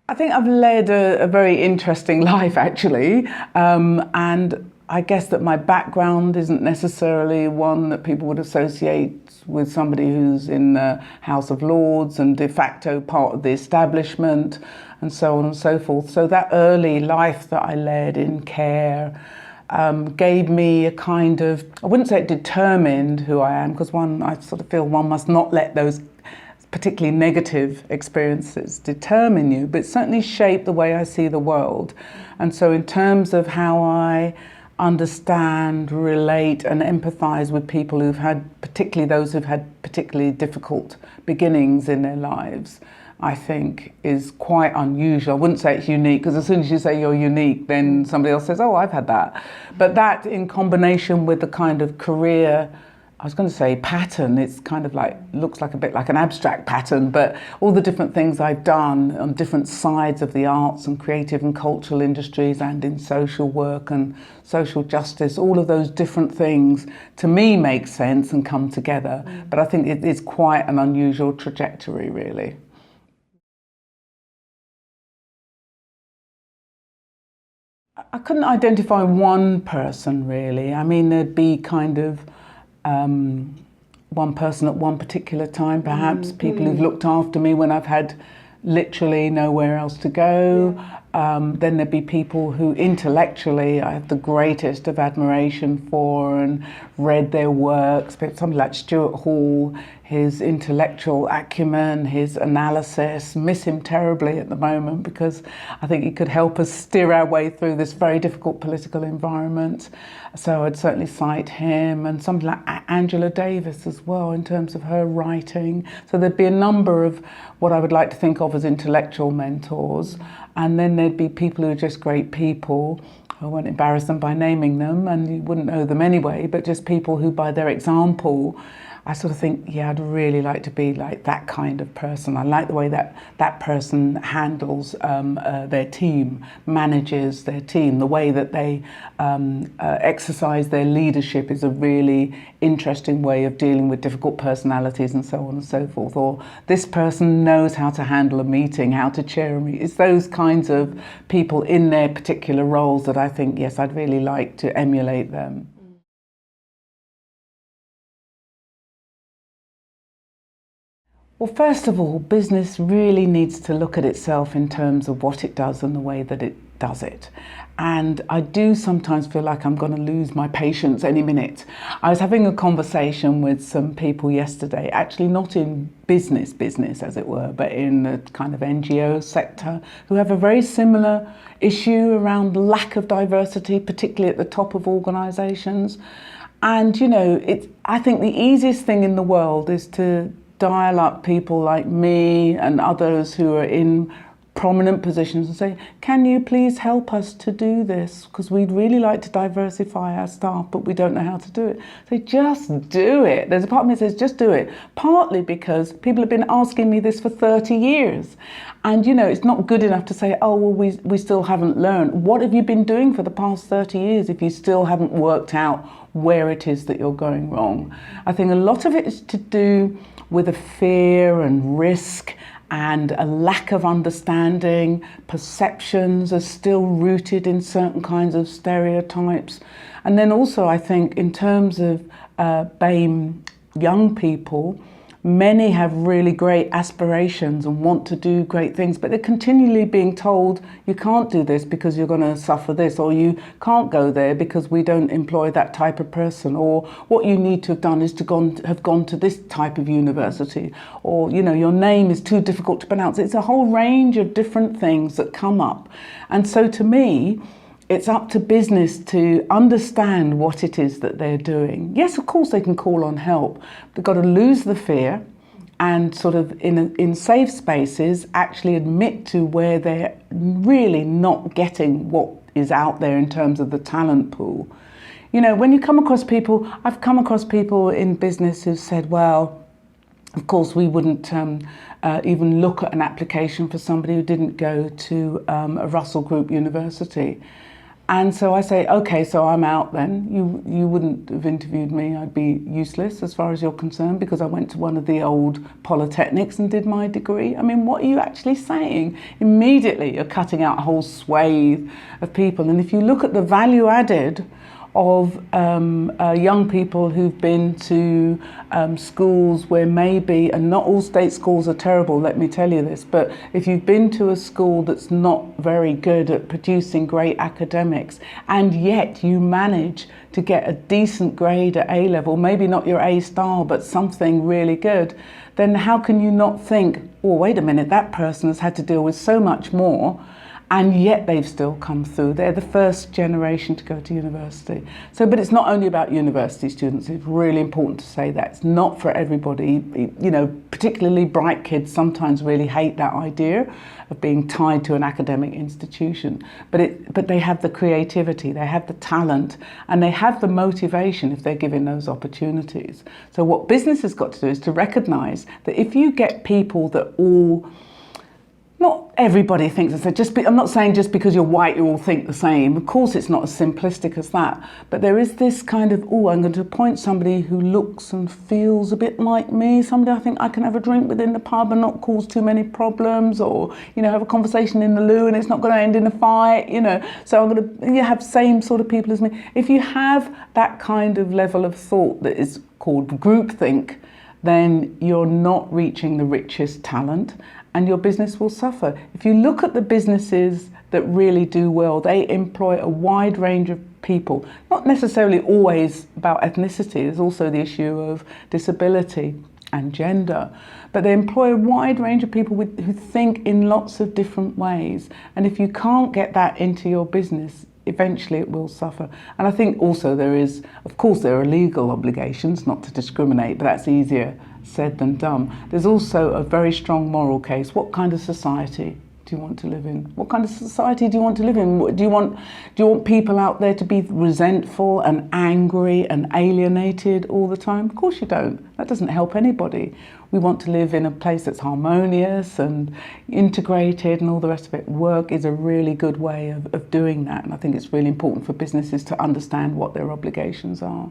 I think I've led a very interesting life, actually. And I guess that my background isn't necessarily one that people would associate with somebody who's in the House of Lords and de facto part of the establishment and so on and so forth. So that early life that I led in care gave me a kind of, I wouldn't say it determined who I am, because I sort of feel one must not let those particularly negative experiences determine you, but certainly shape the way I see the world. And so in terms of how I understand, relate and empathize with people who've had, particularly those who've had particularly difficult beginnings in their lives, I think is quite unusual. I wouldn't say it's unique, because as soon as you say you're unique, then somebody else says, oh, I've had that. But that in combination with the kind of career, I was going to say pattern, it's kind of like, looks like a bit like an abstract pattern, but all the different things I've done on different sides of the arts and creative and cultural industries and in social work and social justice, all of those different things to me make sense and come together. But I think it is quite an unusual trajectory, really. I couldn't identify one person, really. I mean, there'd be kind of one person at one particular time, perhaps, people who've looked after me when I've had literally nowhere else to go. Then there'd be people who intellectually I have the greatest of admiration for and read their works. Somebody like Stuart Hall, his intellectual acumen, his analysis, miss him terribly at the moment because I think he could help us steer our way through this very difficult political environment. So I'd certainly cite him, and somebody like Angela Davis as well in terms of her writing. So there'd be a number of what I would like to think of as intellectual mentors. And then there'd be people who are just great people. I won't embarrass them by naming them, and you wouldn't know them anyway, but just people who by their example, I sort of think, yeah, I'd really like to be like that kind of person. I like the way that that person handles their team, manages their team. The way that they exercise their leadership is a really interesting way of dealing with difficult personalities and so on and so forth. Or this person knows how to handle a meeting, how to chair a meeting. It's those kinds of people in their particular roles that I think, yes, I'd really like to emulate them. Well, first of all, business really needs to look at itself in terms of what it does and the way that it does it. And I do sometimes feel like I'm going to lose my patience any minute. I was having a conversation with some people yesterday, actually not in business as it were, but in the kind of NGO sector, who have a very similar issue around lack of diversity, particularly at the top of organisations. And, you know, I think the easiest thing in the world is to dial up people like me and others who are in prominent positions and say, can you please help us to do this? Because we'd really like to diversify our staff, but we don't know how to do it. So just do it. There's a part of me that says, just do it. Partly because people have been asking me this for 30 years. And, you know, it's not good enough to say, oh, well, we still haven't learned. What have you been doing for the past 30 years if you still haven't worked out where it is that you're going wrong? I think a lot of it is to do with a fear and risk and a lack of understanding. Perceptions are still rooted in certain kinds of stereotypes. And then also I think in terms of BAME young people, many have really great aspirations and want to do great things, but they're continually being told, you can't do this because you're going to suffer this, or you can't go there because we don't employ that type of person, or what you need to have done is to have gone to this type of university, or, you know, your name is too difficult to pronounce. It's a whole range of different things that come up. And so to me, it's up to business to understand what it is that they're doing. Yes, of course, they can call on help. They've got to lose the fear and sort of in safe spaces actually admit to where they're really not getting what is out there in terms of the talent pool. You know, when you come across people, I've come across people in business who've said, well, of course, we wouldn't even look at an application for somebody who didn't go to a Russell Group university. And so I say, okay, so I'm out then. You wouldn't have interviewed me. I'd be useless as far as you're concerned because I went to one of the old polytechnics and did my degree. I mean, what are you actually saying? Immediately, you're cutting out a whole swathe of people. And if you look at the value added of young people who've been to schools where maybe, and not all state schools are terrible, let me tell you this, but if you've been to a school that's not very good at producing great academics and yet you manage to get a decent grade at A level, maybe not your A star, but something really good, then how can you not think, oh, wait a minute, that person has had to deal with so much more and yet they've still come through. They're the first generation to go to university. So, but it's not only about university students. It's really important to say that. It's not for everybody. You know, particularly bright kids sometimes really hate that idea of being tied to an academic institution. But they have the creativity, they have the talent, and they have the motivation if they're given those opportunities. So what business has got to do is to recognise that if you get people that all, not everybody thinks the same. I'm not saying just because you're white you all think the same. Of course it's not as simplistic as that. But there is this kind of, oh, I'm going to appoint somebody who looks and feels a bit like me, somebody I think I can have a drink with in the pub and not cause too many problems, or, you know, have a conversation in the loo and it's not going to end in a fight, you know. So I'm going to have same sort of people as me. If you have that kind of level of thought that is called groupthink, then you're not reaching the richest talent and your business will suffer. If you look at the businesses that really do well, they employ a wide range of people, not necessarily always about ethnicity. There's also the issue of disability and gender, but they employ a wide range of people who think in lots of different ways. And if you can't get that into your business, eventually it will suffer. And I think also there is, of course, there are legal obligations not to discriminate, but that's easier said than done. There's also a very strong moral case. What kind of society do you want to live in? What kind of society do you want to live in? Do you want people out there to be resentful and angry and alienated all the time? Of course you don't. That doesn't help anybody. We want to live in a place that's harmonious and integrated and all the rest of it. Work is a really good way of doing that, and I think it's really important for businesses to understand what their obligations are.